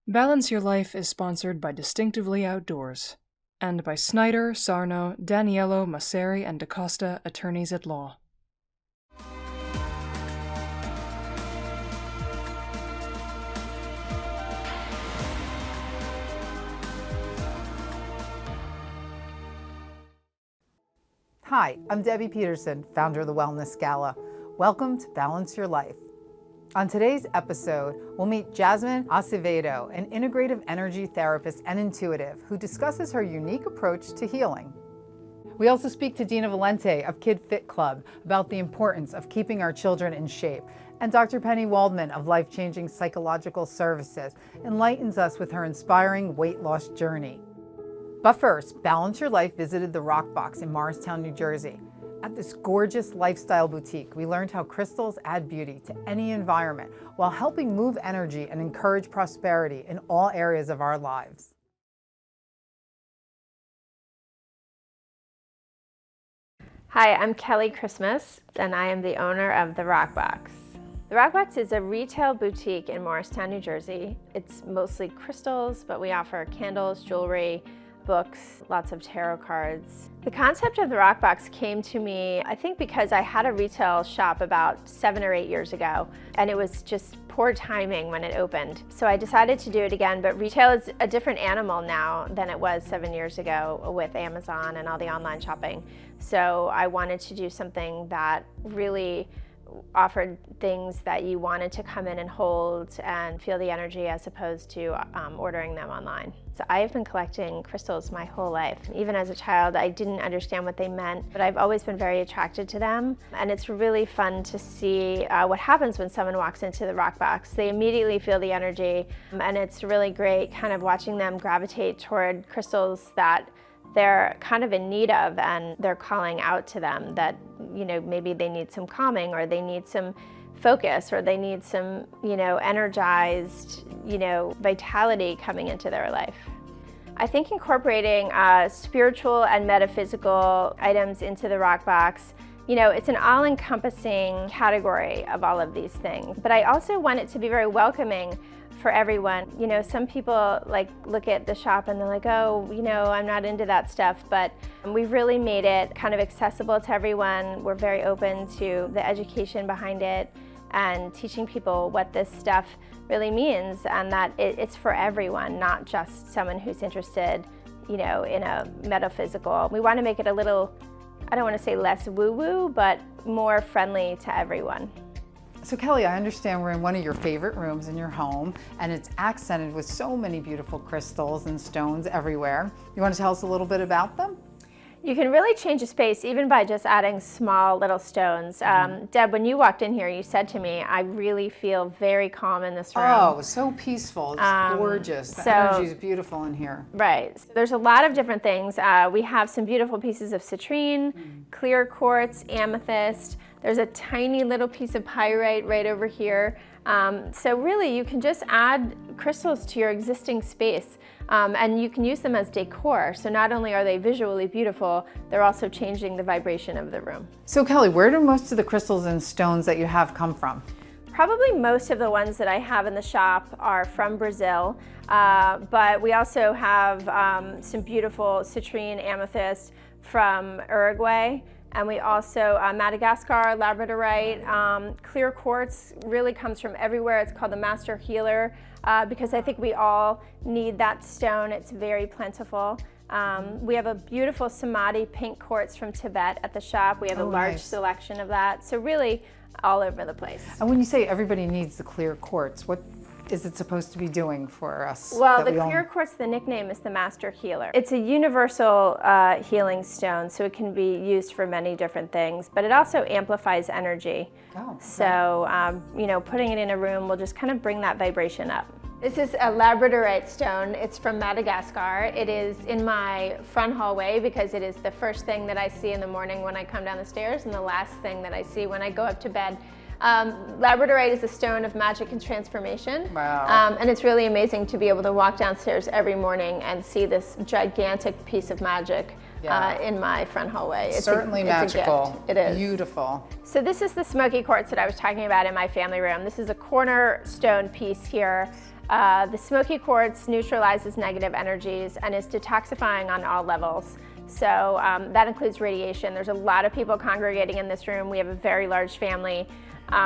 Balance Your Life is sponsored by Distinctively Outdoors and by Snyder, Sarno, Daniello, Masseri, and DaCosta, attorneys at law. Hi, I'm Debbie Peterson, founder of the Wellness Gala. Welcome to Balance Your Life. On today's episode, we'll meet Jasmine Acevedo, an integrative energy therapist and intuitive who discusses her unique approach to healing. We also speak to Deana Valente of KidFit Club about the importance of keeping our children in shape, and Dr. Penni Waldman of Life-Changing Psychological Services enlightens us with her inspiring weight loss journey. But first, Balance Your Life visited the Rock Box in Morristown, New Jersey. At this gorgeous lifestyle boutique, we learned how crystals add beauty to any environment while helping move energy and encourage prosperity in all areas of our lives. Hi, I'm Kelly Christmas, and I am the owner of the Rock Box. The Rock Box is a retail boutique in Morristown, New Jersey. It's mostly crystals, but we offer candles, jewelry, books, lots of tarot cards. The concept of the Rock Box came to me, I think, because I had a retail shop about 7 or 8 years ago, and it was just poor timing when it opened. So I decided to do it again, but retail is a different animal now than it was 7 years ago with Amazon and all the online shopping. So I wanted to do something that really offered things that you wanted to come in and hold and feel the energy as opposed to ordering them online. So I've been collecting crystals my whole life. Even as a child, I didn't understand what they meant, but I've always been very attracted to them. And it's really fun to see what happens when someone walks into the Rock Box. They immediately feel the energy, and it's really great kind of watching them gravitate toward crystals that they're kind of in need of, and they're calling out to them that, you know, maybe they need some calming, or they need some focus, or they need some, you know, energized, you know, vitality coming into their life. I think incorporating spiritual and metaphysical items into the Rock Box, you know, it's an all-encompassing category of all of these things. But I also want it to be very welcoming for everyone. You know, some people like look at the shop and they're like, oh, you know, I'm not into that stuff, but we've really made it kind of accessible to everyone. We're very open to the education behind it and teaching people what this stuff really means, and that it's for everyone, not just someone who's interested, you know, in a metaphysical. We want to make it a little, I don't want to say less woo-woo, but more friendly to everyone. So Kelly, I understand we're in one of your favorite rooms in your home, and it's accented with so many beautiful crystals and stones everywhere. You want to tell us a little bit about them? You can really change a space even by just adding small little stones. Deb, when you walked in here, you said to me, I really feel very calm in this room. Oh, so peaceful. It's gorgeous. The energy is beautiful in here. Right. So there's a lot of different things. We have some beautiful pieces of citrine, clear quartz, amethyst. There's a tiny little piece of pyrite right over here. So really, you can just add crystals to your existing space, and you can use them as decor. So not only are they visually beautiful, they're also changing the vibration of the room. So Kelly, where do most of the crystals and stones that you have come from? Probably most of the ones that I have in the shop are from Brazil, but we also have some beautiful citrine amethyst from Uruguay. And we also, Madagascar, labradorite, clear quartz really comes from everywhere. It's called the Master Healer because I think we all need that stone. It's very plentiful. We have a beautiful samadhi pink quartz from Tibet at the shop. We have a large selection of that. So really all over the place. And when you say everybody needs the clear quartz, what is it supposed to be doing for us? Well, the clear quartz, the nickname is the Master Healer. It's a universal healing stone, so it can be used for many different things, but it also amplifies energy. Oh, so, you know, putting it in a room will just kind of bring that vibration up. This is a labradorite stone. It's from Madagascar. It is in my front hallway because it is the first thing that I see in the morning when I come down the stairs and the last thing that I see when I go up to bed. Labradorite is a stone of magic and transformation. Wow. And it's really amazing to be able to walk downstairs every morning and see this gigantic piece of magic in my front hallway. It's certainly magical. It's a gift. It is. Beautiful. So this is the smoky quartz that I was talking about in my family room. This is a cornerstone piece here. The smoky quartz neutralizes negative energies and is detoxifying on all levels. So that includes radiation. There's a lot of people congregating in this room. We have a very large family.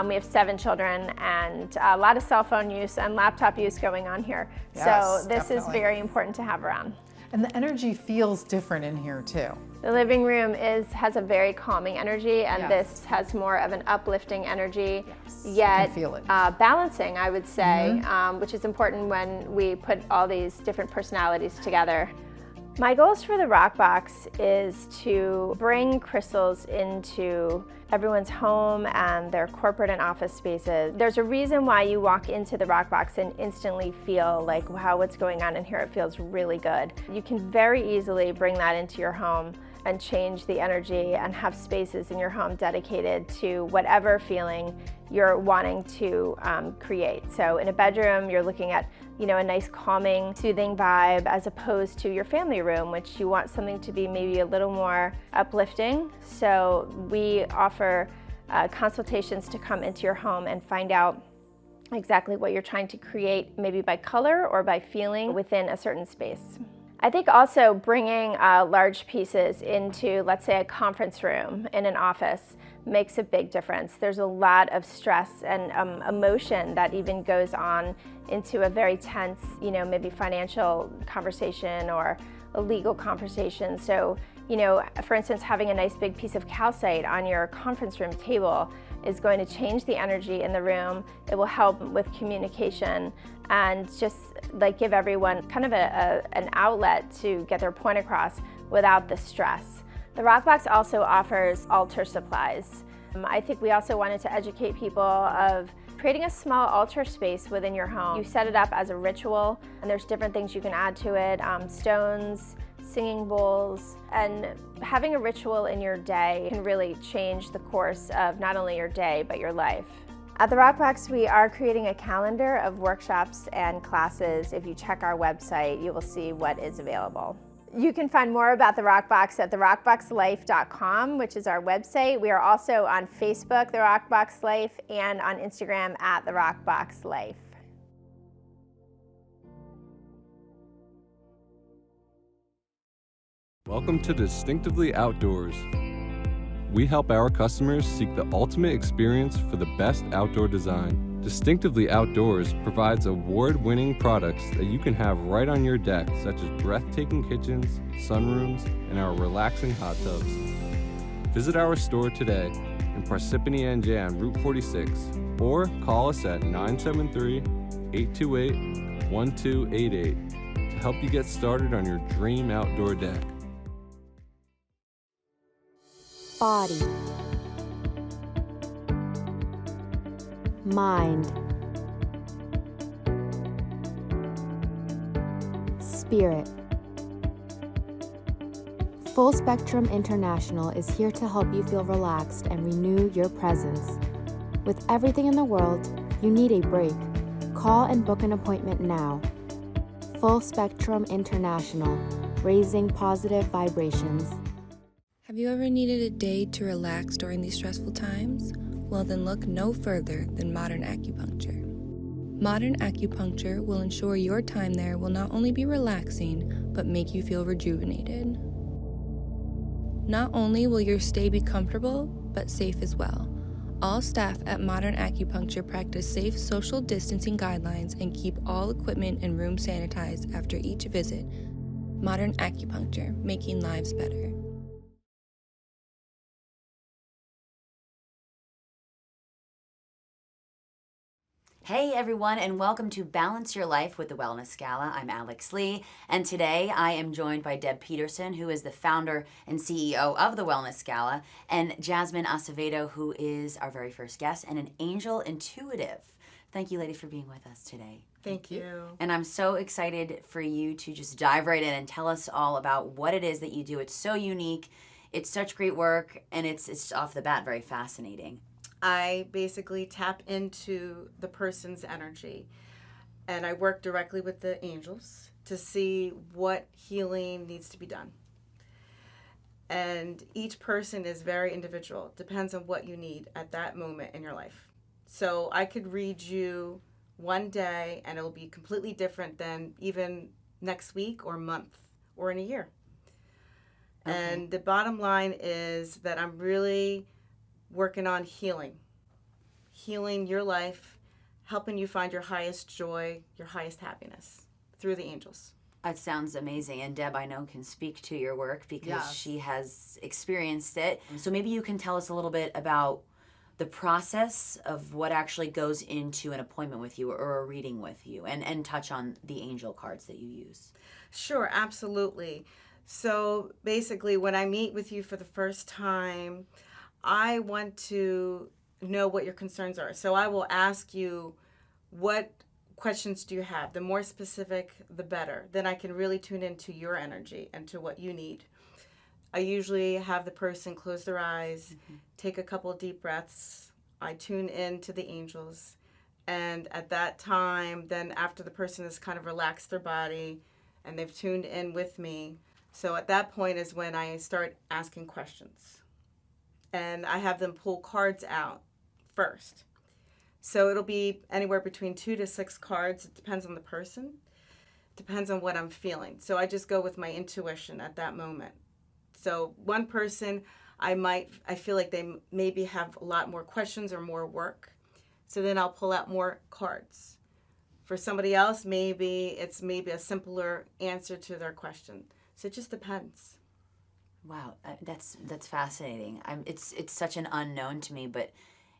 We have 7 children and a lot of cell phone use and laptop use going on here. Yes, so this definitely. is very important to have around. And the energy feels different in here too. The living room has a very calming energy, and Yes. this has more of an uplifting energy, Yes, I yet can feel it. Balancing, I would say, which is important when we put all these different personalities together. My goals for the Rockbox is to bring crystals into everyone's home and their corporate and office spaces. There's a reason why you walk into the Rockbox and instantly feel like, wow, what's going on in here? It feels really good. You can very easily bring that into your home and change the energy and have spaces in your home dedicated to whatever feeling you're wanting to create. So in a bedroom, you're looking at a nice calming, soothing vibe, as opposed to your family room, which you want something to be maybe a little more uplifting. So we offer consultations to come into your home and find out exactly what you're trying to create, maybe by color or by feeling within a certain space. I think also bringing large pieces into, let's say, a conference room in an office makes a big difference. There's a lot of stress and emotion that even goes on into a very tense, maybe financial conversation or a legal conversation. So, for instance, having a nice big piece of calcite on your conference room table is going to change the energy in the room. It will help with communication and just give everyone kind of an outlet to get their point across without the stress. The Rockbox also offers altar supplies. I think we also wanted to educate people of creating a small altar space within your home. You set it up as a ritual, and there's different things you can add to it, stones, singing bowls, and having a ritual in your day can really change the course of not only your day, but your life. At the Rockbox, we are creating a calendar of workshops and classes. If you check our website, you will see what is available. You can find more about the Rockbox at therockboxlife.com, which is our website. We are also on Facebook, The Rockbox Life, and on Instagram at The Rockbox Life. Welcome to Distinctively Outdoors. We help our customers seek the ultimate experience for the best outdoor design. Distinctively Outdoors provides award-winning products that you can have right on your deck, such as breathtaking kitchens, sunrooms, and our relaxing hot tubs. Visit our store today in Parsippany NJ on Route 46 or call us at 973-828-1288 to help you get started on your dream outdoor deck. Body, mind, spirit. Full Spectrum International is here to help you feel relaxed and renew your presence. With everything in the world, you need a break. Call and book an appointment now. Full Spectrum International, raising positive vibrations. Have you ever needed a day to relax during these stressful times? Well, then look no further than modern acupuncture. Modern acupuncture will ensure your time there will not only be relaxing, but make you feel rejuvenated. Not only will your stay be comfortable, but safe as well. All staff at Modern Acupuncture practice safe social distancing guidelines and keep all equipment and rooms sanitized after each visit. Modern Acupuncture, making lives better. Hey everyone, and welcome to Balance Your Life with the Wellness Gala. I'm Alex Lee, and today I am joined by Deb Peterson, who is the founder and CEO of the Wellness Gala, and Jasmine Acevedo, who is our very first guest and an angel intuitive. Thank you, ladies, for being with us today. Thank you. And I'm so excited for you to just dive right in and tell us all about what it is that you do. It's so unique, it's such great work, and it's off the bat very fascinating. I basically tap into the person's energy, and I work directly with the angels to see what healing needs to be done. And each person is very individual. Depends on what you need at that moment in your life. So I could read you one day and it'll be completely different than even next week or month or in a year. Okay. And the bottom line is that I'm really working on healing your life, helping you find your highest joy, your highest happiness through the angels. That sounds amazing. And Deb, I know, can speak to your work because Yes. she has experienced it. So maybe you can tell us a little bit about the process of what actually goes into an appointment with you or a reading with you, and touch on the angel cards that you use. Sure, absolutely. So basically, when I meet with you for the first time, I want to know what your concerns are. So I will ask you, what questions do you have? The more specific, the better. Then I can really tune into your energy and to what you need. I usually have the person close their eyes, take a couple of deep breaths. I tune in to the angels. And at that time, then after the person has kind of relaxed their body and they've tuned in with me, so at that point is when I start asking questions. And I have them pull cards out first. So it'll be anywhere between 2 to 6 cards. It depends on the person. Depends on what I'm feeling. So I just go with my intuition at that moment. So one person, I feel like they maybe have a lot more questions or more work. So then I'll pull out more cards. For somebody else, maybe it's a simpler answer to their question. So it just depends. Wow, that's fascinating. It's such an unknown to me, but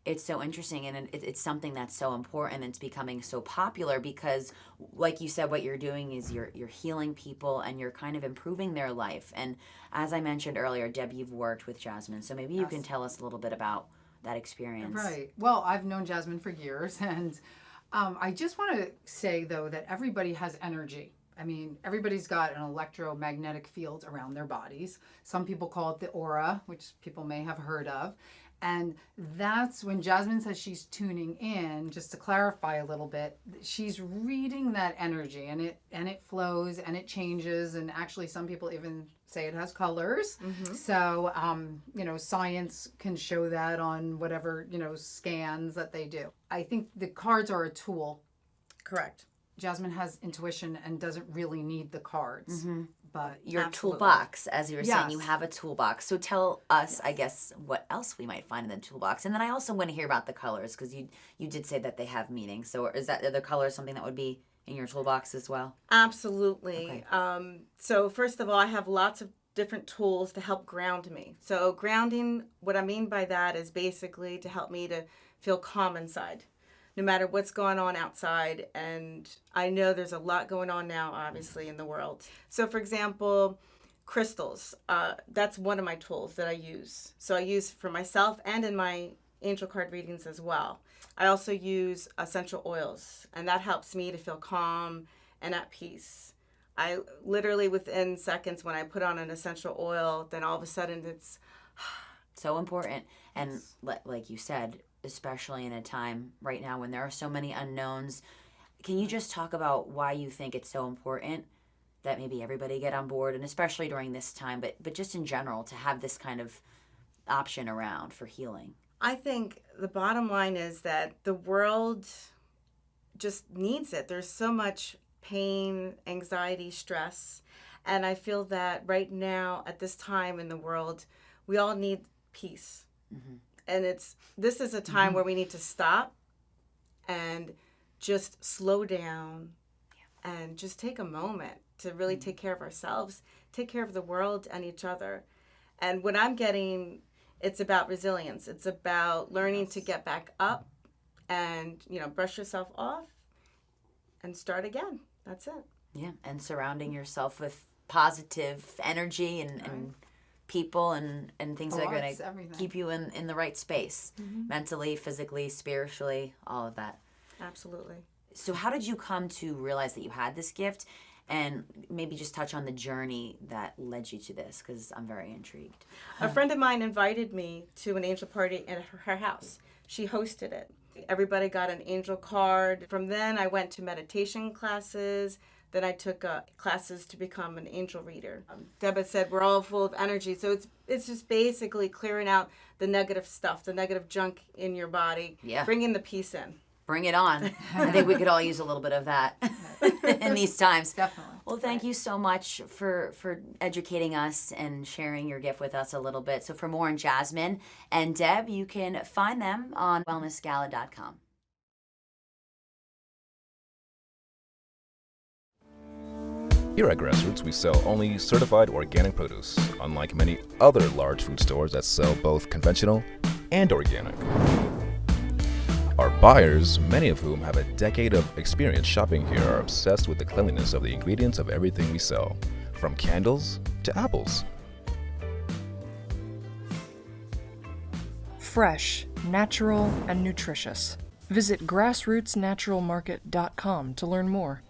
it's so interesting, and it's something that's so important, and it's becoming so popular because, like you said, what you're doing is you're healing people and you're kind of improving their life. And as I mentioned earlier, Deb, you've worked with Jasmine, so maybe you can tell us a little bit about that experience. Right. Well, I've known Jasmine for years, and I just want to say, though, that everybody has energy. I mean, everybody's got an electromagnetic field around their bodies. Some people call it the aura, which people may have heard of. And that's when Jasmine says she's tuning in, just to clarify a little bit, she's reading that energy, and it flows and it changes. And actually some people even say it has colors. Mm-hmm. So, science can show that on whatever, scans that they do. I think the cards are a tool. Correct. Jasmine has intuition and doesn't really need the cards. Mm-hmm. But your absolutely. Toolbox, as you were saying, Yes. you have a toolbox. So tell us, I guess, what else we might find in the toolbox. And then I also want to hear about the colors, because you did say that they have meaning. So are the colors something that would be in your toolbox as well? Absolutely. Okay. So first of all, I have lots of different tools to help ground me. So grounding, what I mean by that is basically to help me to feel calm inside, no matter what's going on outside. And I know there's a lot going on now, obviously, in the world. So, for example, crystals. That's one of my tools that I use. So I use for myself and in my angel card readings as well. I also use essential oils, and that helps me to feel calm and at peace. I literally, within seconds, when I put on an essential oil, then all of a sudden it's... So important. And like you said, especially in a time right now when there are so many unknowns. Can you just talk about why you think it's so important that maybe everybody get on board, and especially during this time, but just in general, to have this kind of option around for healing? I think the bottom line is that the world just needs it. There's so much pain, anxiety, stress, and I feel that right now at this time in the world, we all need peace. Mm-hmm. And this is a time where we need to stop and just slow down and just take a moment to really take care of ourselves, take care of the world and each other. And what I'm getting, it's about resilience. It's about learning to get back up and, brush yourself off and start again. That's it. Yeah, and surrounding yourself with positive energy and people and things that are going to keep you in the right space, mentally, physically, spiritually, all of that. Absolutely. So how did you come to realize that you had this gift, and maybe just touch on the journey that led you to this, because I'm very intrigued. A friend of mine invited me to an angel party at her house. She hosted it. Everybody got an angel card. From then I went to meditation classes. Then I took classes to become an angel reader. Deb said we're all full of energy. So it's It's just basically clearing out the negative stuff, the negative junk in your body, bringing the peace in. Bring it on. I think we could all use a little bit of that in these times. Definitely. Well, thank you so much for educating us and sharing your gift with us a little bit. So for more on Jasmine and Deb, you can find them on wellnessgala.com. Here at Grassroots, we sell only certified organic produce, unlike many other large food stores that sell both conventional and organic. Our buyers, many of whom have a decade of experience shopping here, are obsessed with the cleanliness of the ingredients of everything we sell, from candles to apples. Fresh, natural, and nutritious. Visit grassrootsnaturalmarket.com to learn more.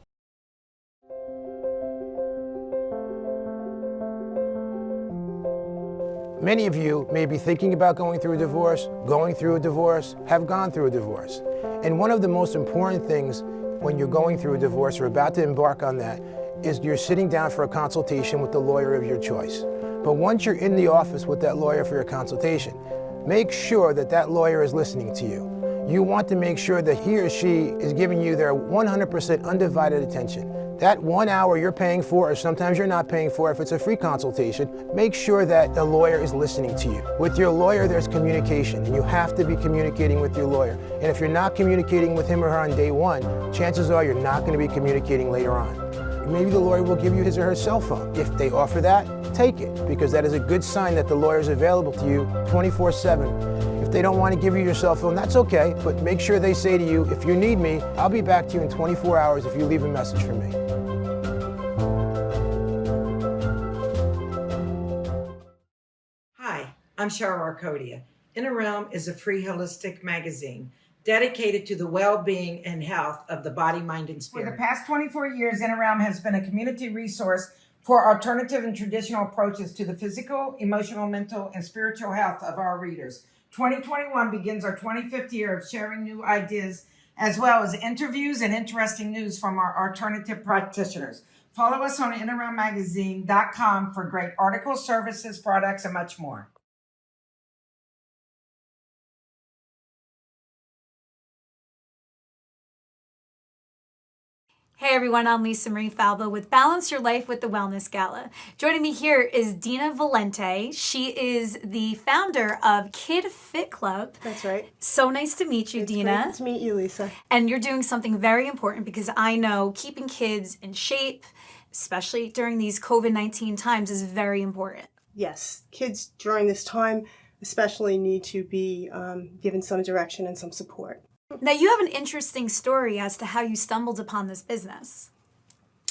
Many of you may be thinking about going through a divorce, have gone through a divorce. And one of the most important things when you're going through a divorce or about to embark on that is you're sitting down for a consultation with the lawyer of your choice. But once you're in the office with that lawyer for your consultation, make sure that that lawyer is listening to you. You want to make sure that he or she is giving you their 100% undivided attention. That 1 hour you're paying for, or sometimes you're not paying for if it's a free consultation, make sure that the lawyer is listening to you. With your lawyer, there's communication, and you have to be communicating with your lawyer. And if you're not communicating with him or her on day one, chances are you're not going to be communicating later on. Maybe the lawyer will give you his or her cell phone. If they offer that, take it, because that is a good sign that the lawyer is available to you 24/7. If they don't want to give you your cell phone, that's okay, but make sure they say to you, if you need me, I'll be back to you in 24 hours if you leave a message for me. Hi, I'm Cheryl Arcodia. Inner Realm is a free holistic magazine dedicated to the well-being and health of the body, mind, and spirit. For the past 24 years, Inner Realm has been a community resource for alternative and traditional approaches to the physical, emotional, mental, and spiritual health of our readers. 2021 begins our 25th year of sharing new ideas, as well as interviews and interesting news from our alternative practitioners. Follow us on innerrealmmagazine.com for great articles, services, products, and much more. Hey everyone, I'm Lisa Marie Falvo with Balance Your Life with the Wellness Gala. Joining me here is Deana Valente. She is the founder of KidFit Club. That's right. So nice to meet you, Deana. Great to meet you, Lisa. And you're doing something very important because I know keeping kids in shape, especially during these COVID-19 times, is very important. Yes, kids during this time especially need to be given some direction and some support. Now, you have an interesting story as to how you stumbled upon this business.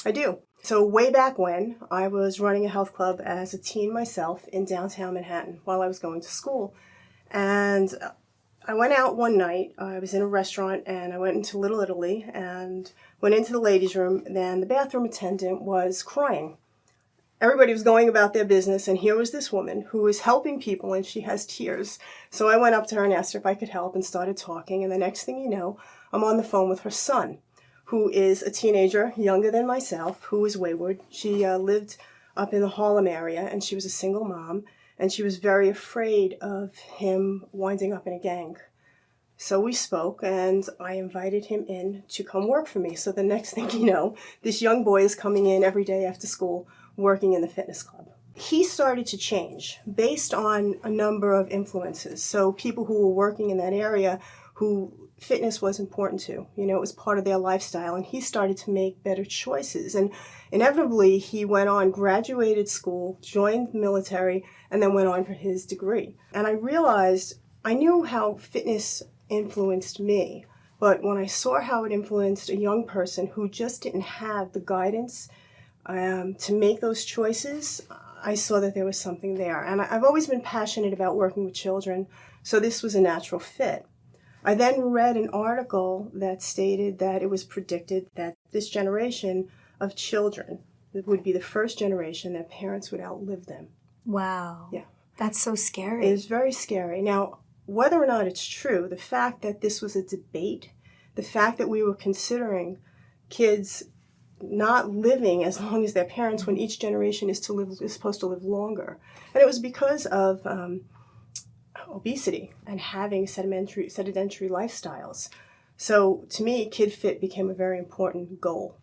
I do. So way back when, I was running a health club as a teen myself in downtown Manhattan while I was going to school. And I went out one night. I was in a restaurant and I went into Little Italy and went into the ladies' room. Then the bathroom attendant was crying. Everybody was going about their business, and here was this woman who was helping people, and she has tears. So I went up to her and asked her if I could help and started talking, and the next thing you know, I'm on the phone with her son, who is a teenager, younger than myself, who is wayward. She lived up in the Harlem area, and she was a single mom, and she was very afraid of him winding up in a gang. So we spoke, and I invited him in to come work for me. So the next thing you know, this young boy is coming in every day after school, working in the fitness club. He started to change based on a number of influences. So people who were working in that area who fitness was important to, it was part of their lifestyle, and he started to make better choices. And inevitably, he went on, graduated school, joined the military, and then went on for his degree. And I realized, I knew how fitness influenced me, but when I saw how it influenced a young person who just didn't have the guidance to make those choices, I saw that there was something there. And I've always been passionate about working with children, so this was a natural fit. I then read an article that stated that it was predicted that this generation of children would be the first generation that parents would outlive them. Wow. Yeah. That's so scary. It is very scary. Now, whether or not it's true, the fact that this was a debate, the fact that we were considering kids not living as long as their parents when each generation is supposed to live longer. And it was because of obesity and having sedentary lifestyles. So to me, KidFit became a very important goal.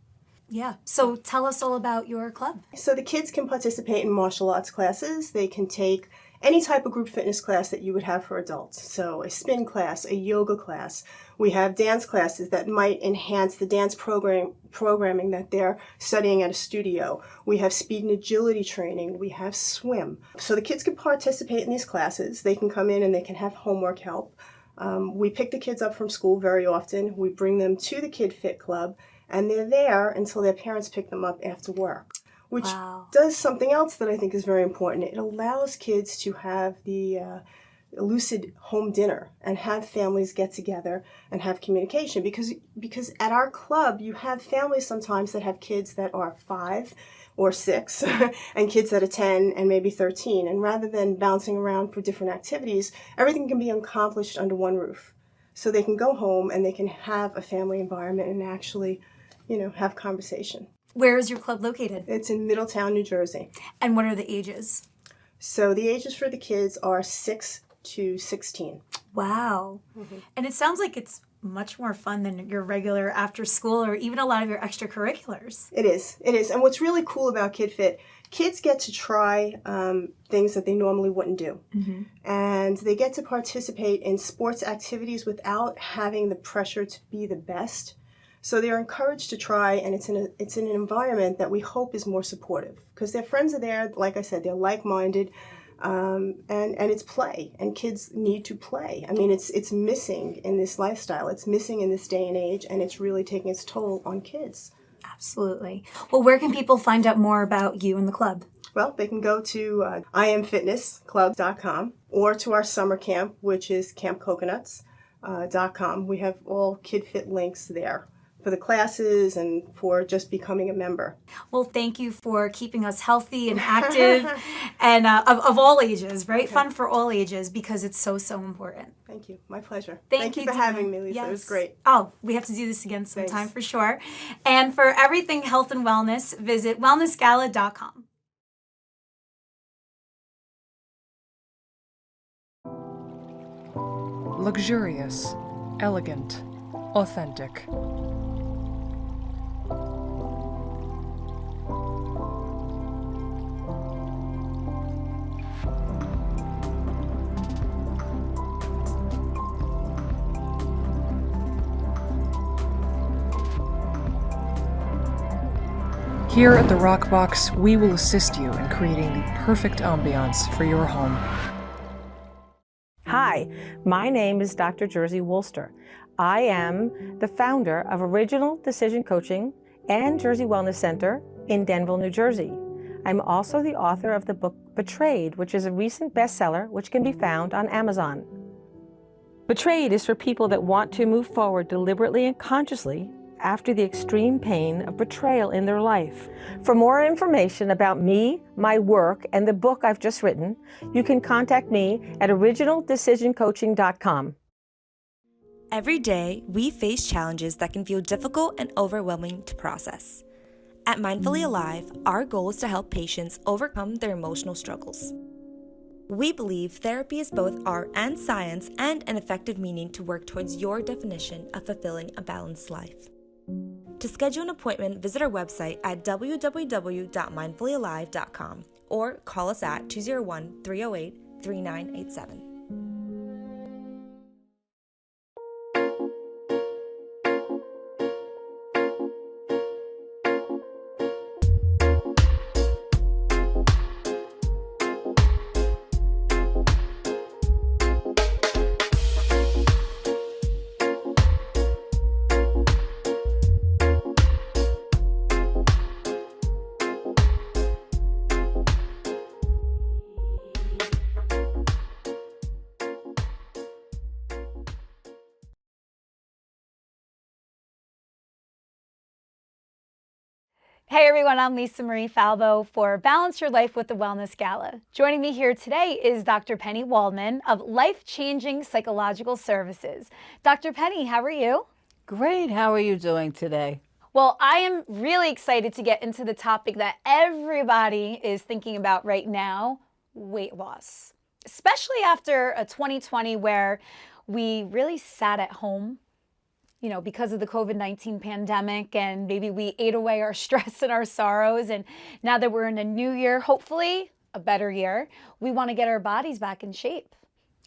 Yeah. So tell us all about your club. So the kids can participate in martial arts classes. They can take any type of group fitness class that you would have for adults. So a spin class, a yoga class. We have dance classes that might enhance the dance programming that they're studying at a studio. We have speed and agility training. We have swim. So the kids can participate in these classes. They can come in and they can have homework help. We pick the kids up from school very often. We bring them to the KidFit Club, and they're there until their parents pick them up after work, which does something else that I think is very important. It allows kids to have the lucid home dinner and have families get together and have communication, because at our club you have families sometimes that have kids that are 5 or 6 and kids that are 10 and maybe 13, and rather than bouncing around for different activities, everything can be accomplished under one roof. So they can go home and they can have a family environment and actually, have conversation. Where is your club located? It's in Middletown, New Jersey. And what are the ages? So the ages for the kids are 6 to 16. Wow. Mm-hmm. And it sounds like it's much more fun than your regular after school or even a lot of your extracurriculars. It is. And what's really cool about KidFit, kids get to try things that they normally wouldn't do. Mm-hmm. And they get to participate in sports activities without having the pressure to be the best. So they're encouraged to try, and it's in an environment that we hope is more supportive, because their friends are there. Like I said, they're like-minded, and it's play, and kids need to play. I mean, it's missing in this lifestyle. It's missing in this day and age, and it's really taking its toll on kids. Absolutely. Well, where can people find out more about you and the club? Well, they can go to IamFitnessClub.com or to our summer camp, which is CampCoconuts.com. We have all KidFit links there for the classes and for just becoming a member. Well, thank you for keeping us healthy and active and of all ages, right? Okay. Fun for all ages, because it's so important. Thank you. My pleasure. Thank you for having me, Lisa. Yes. It was great. Oh, we have to do this again sometime for sure. And for everything health and wellness, visit wellnessgala.com. Luxurious, elegant, authentic. Here at the Rock Box, we will assist you in creating the perfect ambiance for your home. Hi, my name is Dr. Jersey Woolster. I am the founder of Original Decision Coaching and Jersey Wellness Center in Denville, New Jersey. I'm also the author of the book Betrayed, which is a recent bestseller which can be found on Amazon. Betrayed is for people that want to move forward deliberately and consciously after the extreme pain of betrayal in their life. For more information about me, my work, and the book I've just written, you can contact me at originaldecisioncoaching.com. Every day, we face challenges that can feel difficult and overwhelming to process. At Mindfully Alive, our goal is to help patients overcome their emotional struggles. We believe therapy is both art and science, and an effective means to work towards your definition of fulfilling a balanced life. To schedule an appointment, visit our website at www.mindfullyalive.com or call us at 201-308-3987. Hey everyone, I'm Lisa Marie Falvo for Balance Your Life with the Wellness Gala. Joining me here today is Dr. Penni Waldman of Life Changing Psychological Services. Dr. Penni, how are you? Great. How are you doing today? Well, I am really excited to get into the topic that everybody is thinking about right now, weight loss. Especially after a 2020 where we really sat at home, you know, because of the COVID-19 pandemic, and maybe we ate away our stress and our sorrows. And now that we're in a new year, hopefully a better year, we want to get our bodies back in shape.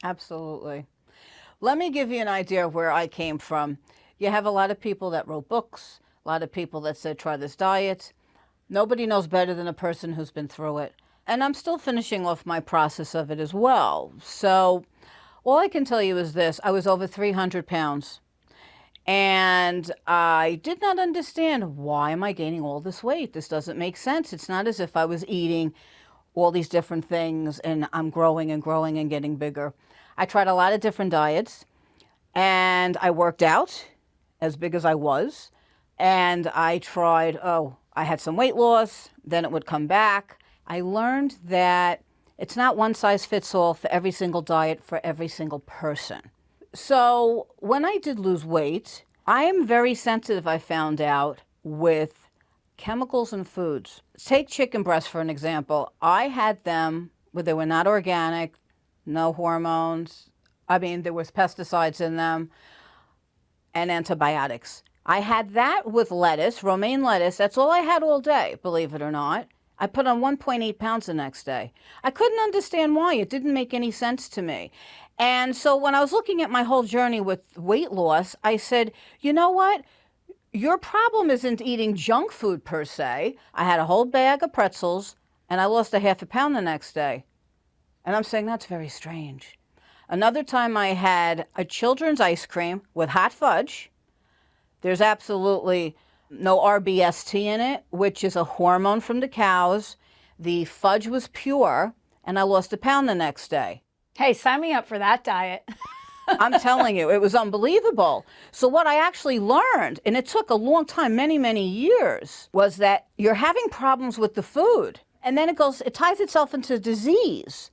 Absolutely. Let me give you an idea of where I came from. You have a lot of people that wrote books, a lot of people that said, try this diet. Nobody knows better than a person who's been through it. And I'm still finishing off my process of it as well. So all I can tell you is this: I was over 300 pounds. And I did not understand, why am I gaining all this weight? This doesn't make sense. It's not as if I was eating all these different things and I'm growing and growing and getting bigger. I tried a lot of different diets, and I worked out as big as I was. And I tried, I had some weight loss, then it would come back. I learned that it's not one size fits all for every single diet for every single person. So when I did lose weight, I am very sensitive, I found out, with chemicals in foods. Take chicken breasts for an example. I had them where they were not organic, no hormones. I mean, there was pesticides in them and antibiotics. I had that with lettuce, romaine lettuce. That's all I had all day, believe it or not. I put on 1.8 pounds the next day. I couldn't understand why. It didn't make any sense to me. And so when I was looking at my whole journey with weight loss, I said, you know what? Your problem isn't eating junk food per se. I had a whole bag of pretzels and I lost a half a pound the next day. And I'm saying that's very strange. Another time I had a children's ice cream with hot fudge. There's absolutely no RBST in it, which is a hormone from the cows. The fudge was pure, and I lost a pound the next day. Hey, sign me up for that diet. I'm telling you, it was unbelievable. So what I actually learned, and it took a long time, many, many years, was that you're having problems with the food. And then it ties itself into disease.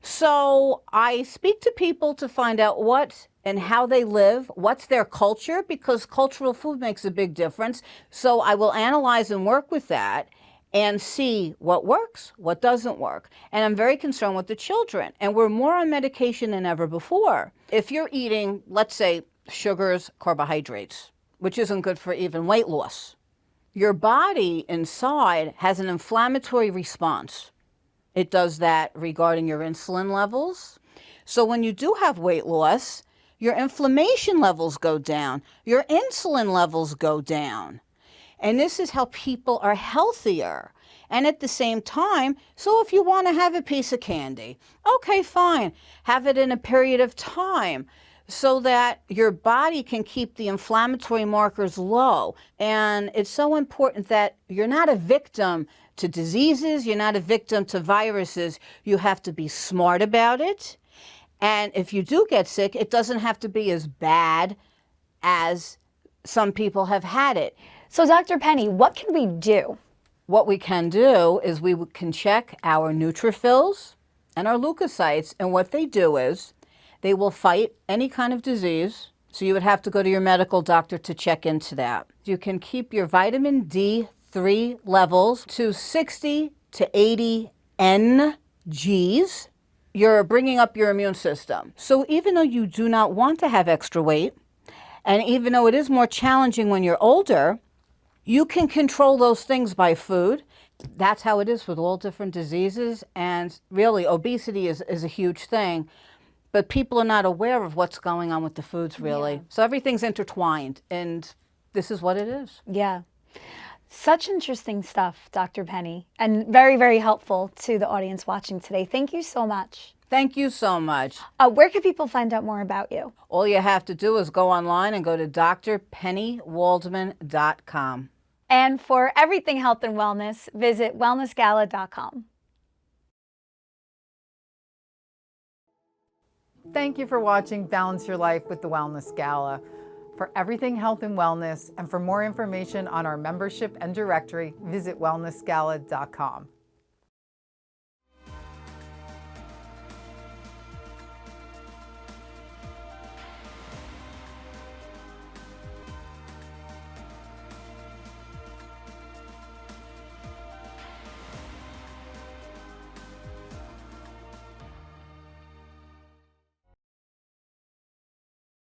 So I speak to people to find out what and how they live, what's their culture, because cultural food makes a big difference. So I will analyze and work with that and see what works, what doesn't work. And I'm very concerned with the children. And we're more on medication than ever before. If you're eating, let's say, sugars, carbohydrates, which isn't good for even weight loss, your body inside has an inflammatory response. It does that regarding your insulin levels. So when you do have weight loss, your inflammation levels go down, your insulin levels go down. And this is how people are healthier. And at the same time, so if you want to have a piece of candy, okay, fine, have it in a period of time so that your body can keep the inflammatory markers low. And it's so important that you're not a victim to diseases, you're not a victim to viruses. You have to be smart about it. And if you do get sick, it doesn't have to be as bad as some people have had it. So Dr. Penni, what can we do? What we can do is we can check our neutrophils and our leukocytes. And what they do is they will fight any kind of disease. So you would have to go to your medical doctor to check into that. You can keep your vitamin D3 levels to 60 to 80 NGs. You're bringing up your immune system. So even though you do not want to have extra weight, and even though it is more challenging when you're older, you can control those things by food. That's how it is with all different diseases. And really, obesity is a huge thing. But people are not aware of what's going on with the foods, really. Yeah. So everything's intertwined, and this is what it is. Yeah. Such interesting stuff, Dr. Penni, and very, very helpful to the audience watching today. Thank you so much. Thank you so much. Where can people find out more about you? All you have to do is go online and go to drpennywaldman.com. And for everything health and wellness, visit wellnessgala.com. Thank you for watching Balance Your Life with the Wellness Gala. For everything health and wellness, and for more information on our membership and directory, visit wellnessgala.com.